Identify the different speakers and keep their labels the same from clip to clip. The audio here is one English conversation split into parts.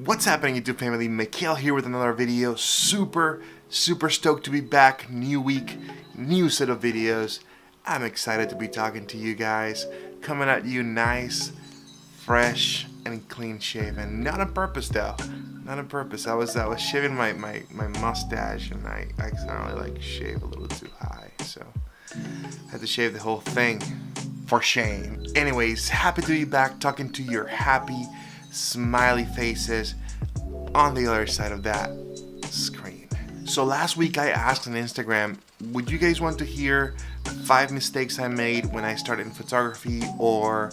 Speaker 1: What's happening, YouTube family? Mikhail here with another video. Super stoked to be back. New week, new set of videos. I'm excited to be talking to you guys. Coming at you nice, fresh, and clean shaven. Not on purpose though. Not on purpose. I was shaving my mustache and I accidentally shaved a little too high. So I had to shave the whole thing. For shame. Anyways, happy to be back talking to your happy, smiley faces on the other side of that screen. So last week I asked on Instagram, would you guys want to hear 5 mistakes I made when I started in photography or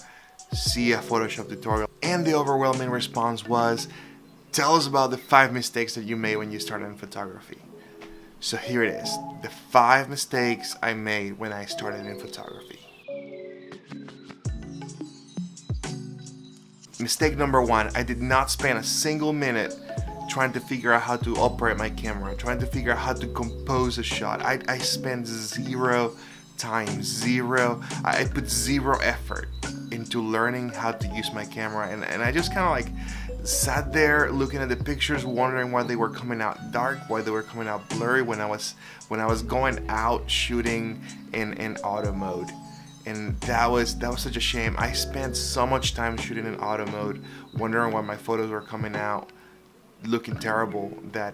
Speaker 1: see a Photoshop tutorial? And the overwhelming response was, tell us about the 5 mistakes that you made when you started in photography. So here it is, the 5 mistakes I made when I started in photography. Mistake number 1, I did not spend a single minute trying to figure out how to operate my camera, trying to figure out how to compose a shot. I spent zero time, I put zero effort into learning how to use my camera, and I just kind of sat there looking at the pictures, wondering why they were coming out dark, why they were coming out blurry when I was going out shooting in auto mode. And that was such a shame. I spent so much time shooting in auto mode, wondering why my photos were coming out looking terrible, that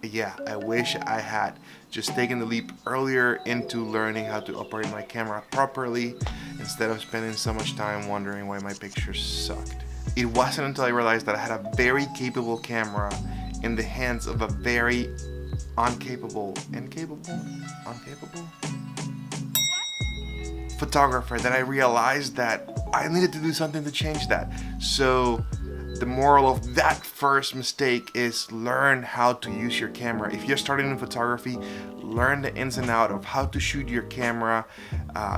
Speaker 1: yeah, I wish I had just taken the leap earlier into learning how to operate my camera properly instead of spending so much time wondering why my pictures sucked. It wasn't until I realized that I had a very capable camera in the hands of a very incapable photographer that I realized that I needed to do something to change that. So the moral of that first mistake is learn how to use your camera. If you're starting in photography, learn the ins and outs of how to shoot your camera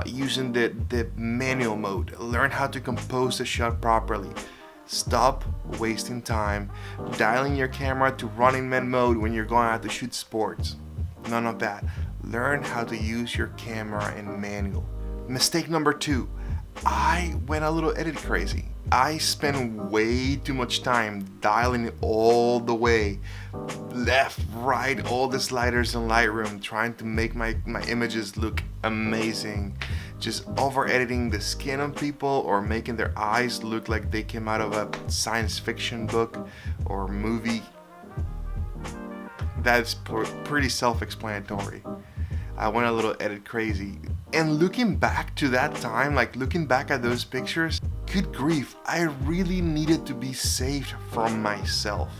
Speaker 1: using the manual mode. Learn how to compose the shot properly. Stop wasting time dialing your camera to running man mode when you're going out to shoot sports. None of that. Learn how to use your camera in manual. Mistake number 2, I went a little edit crazy. I spent way too much time dialing it all the way, left, right, all the sliders in Lightroom, trying to make my images look amazing. Just over editing the skin on people or making their eyes look like they came out of a science fiction book or movie. That's pretty self-explanatory. I went a little edit crazy. And looking back to that time, looking back at those pictures, good grief, I really needed to be saved from myself.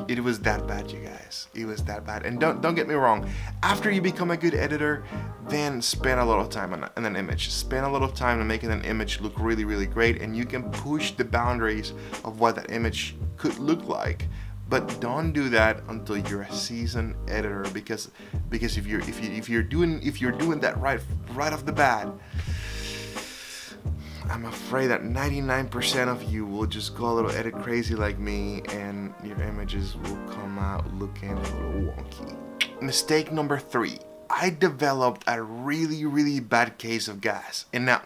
Speaker 1: It was that bad, you guys. It was that bad. And don't get me wrong, after you become a good editor, then spend a lot of time on an image. Spend a lot of time on making an image look really great, and you can push the boundaries of what that image could look like. But don't do that until you're a seasoned editor, because if you're doing that right off the bat, I'm afraid that 99% of you will just go a little edit crazy like me, and your images will come out looking a little wonky. Mistake number 3. I developed a really bad case of gas. And now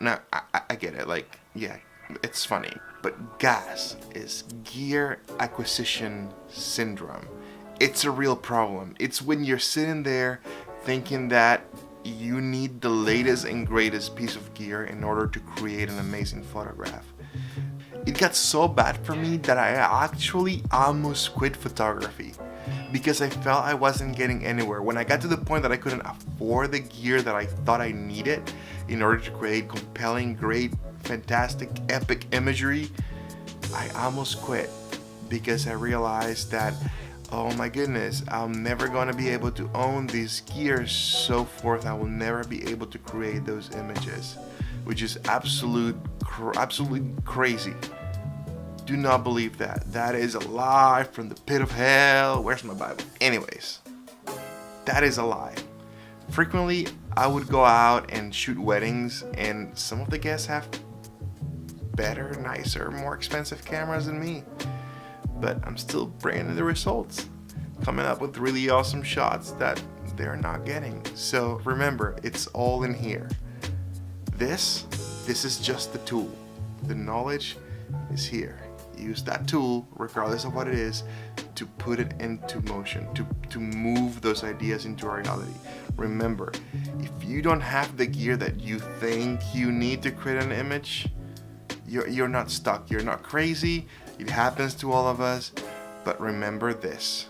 Speaker 1: I get it, yeah, it's funny. But gas is gear acquisition syndrome. It's a real problem. It's when you're sitting there thinking that you need the latest and greatest piece of gear in order to create an amazing photograph. It got so bad for me that I actually almost quit photography because I felt I wasn't getting anywhere. When I got to the point that I couldn't afford the gear that I thought I needed in order to create compelling, great, fantastic, epic imagery, I almost quit because I realized that, oh my goodness, I'm never going to be able to own these gears, so forth. I will never be able to create those images, which is absolutely crazy. Do not believe that. That is a lie from the pit of hell. Where's my Bible? Anyways, that is a lie. Frequently, I would go out and shoot weddings, and some of the guests have better, nicer, more expensive cameras than me. But I'm still bringing the results, coming up with really awesome shots that they're not getting. So remember, it's all in here. This is just the tool. The knowledge is here. use that tool, regardless of what it is, to put it into motion, to move those ideas into reality. Remember, if you don't have the gear that you think you need to create an image, you're not stuck, you're not crazy. It happens to all of us. But remember this,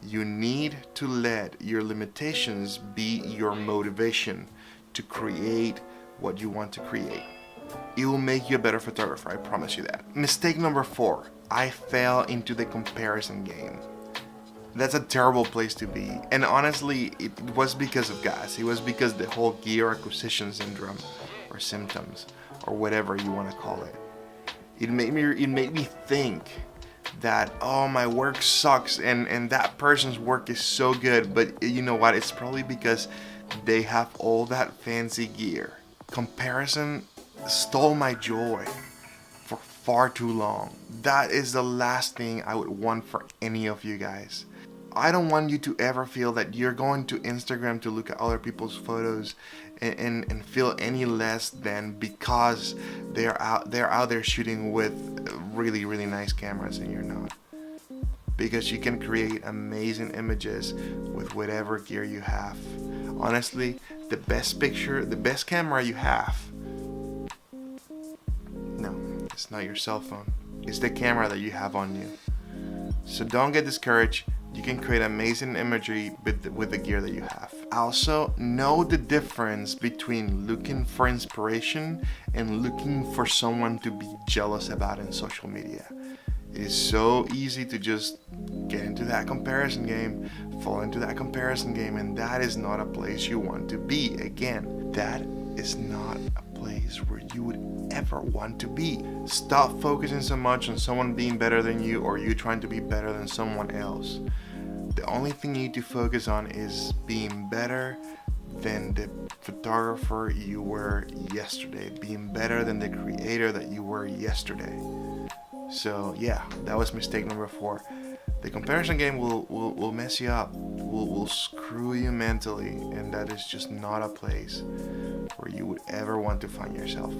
Speaker 1: you need to let your limitations be your motivation to create what you want to create. It will make you a better photographer, I promise you that. Mistake number 4, I fell into the comparison game. That's a terrible place to be. And honestly, it was because of guys. It was because the whole gear acquisition syndrome or symptoms or whatever you want to call it. It made me think that, oh, my work sucks and that person's work is so good. But you know what? It's probably because they have all that fancy gear. Comparison stole my joy for far too long. That is the last thing I would want for any of you guys. I don't want you to ever feel that you're going to Instagram to look at other people's photos and feel any less than because they're out there shooting with really, really nice cameras and you're not. Because you can create amazing images with whatever gear you have. Honestly, the best camera you have, no, it's not your cell phone. It's the camera that you have on you. So don't get discouraged. You can create amazing imagery with the gear that you have. Also, know the difference between looking for inspiration and looking for someone to be jealous about in social media. It is so easy to just get into that comparison game, fall into that comparison game, and that is not a place you want to be. Again, that is not a place where you would ever want to be. Stop focusing so much on someone being better than you or you trying to be better than someone else. The only thing you need to focus on is being better than the photographer you were yesterday, being better than the creator that you were yesterday. So yeah, that was mistake number 4. The comparison game will mess you up, will screw you mentally, and that is just not a place where you would ever want to find yourself.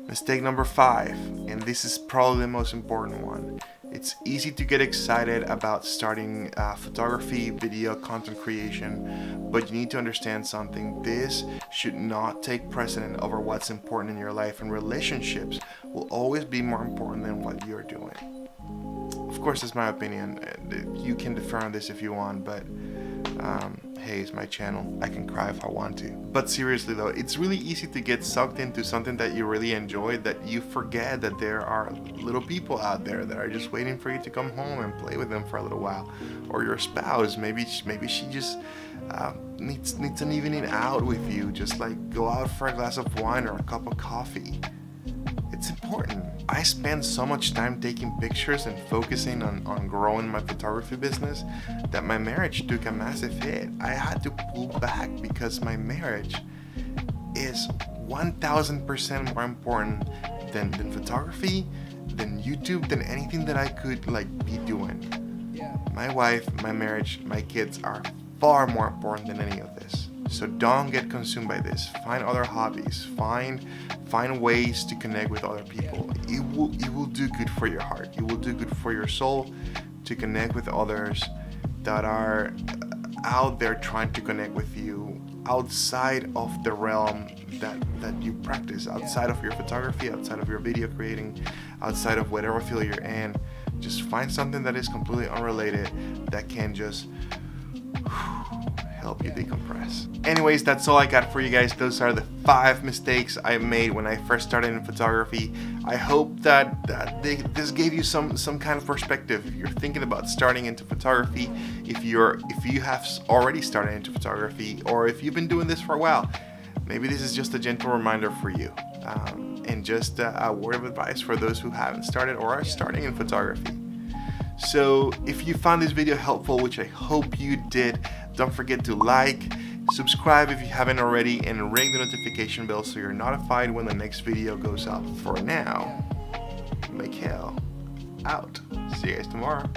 Speaker 1: Mistake number 5, and this is probably the most important one. It's easy to get excited about starting photography, video, content creation, but you need to understand something. This should not take precedent over what's important in your life, and relationships will always be more important than what you're doing. Of course, that's my opinion. You can defer on this if you want, but hey, it's my channel. I can cry if I want to. But seriously though, it's really easy to get sucked into something that you really enjoy that you forget that there are little people out there that are just waiting for you to come home and play with them for a little while. Or your spouse, maybe she just needs an evening out with you. Just like go out for a glass of wine or a cup of coffee. It's important. I spend so much time taking pictures and focusing on growing my photography business that my marriage took a massive hit. I had to pull back because my marriage is 1000% more important than photography, than YouTube, than anything that I could be doing. My wife, my marriage, my kids are far more important than any of this. So don't get consumed by this. Find other hobbies. Find ways to connect with other people. It will do good for your heart. It will do good for your soul to connect with others that are out there trying to connect with you outside of the realm that you practice, outside of your photography, outside of your video creating, outside of whatever field you're in. Just find something that is completely unrelated that can just help you decompress. Anyways, that's all I got for you guys. Those are the 5 mistakes I made when I first started in photography. I hope that this gave you some kind of perspective. If you're thinking about starting into photography, if you have already started into photography, or if you've been doing this for a while, maybe this is just a gentle reminder for you, and just a word of advice for those who haven't started or are starting in photography. So if you found this video helpful, which I hope you did, don't forget to like, subscribe if you haven't already, and ring the notification bell so you're notified when the next video goes up. For now, Mikhail out. See you guys tomorrow.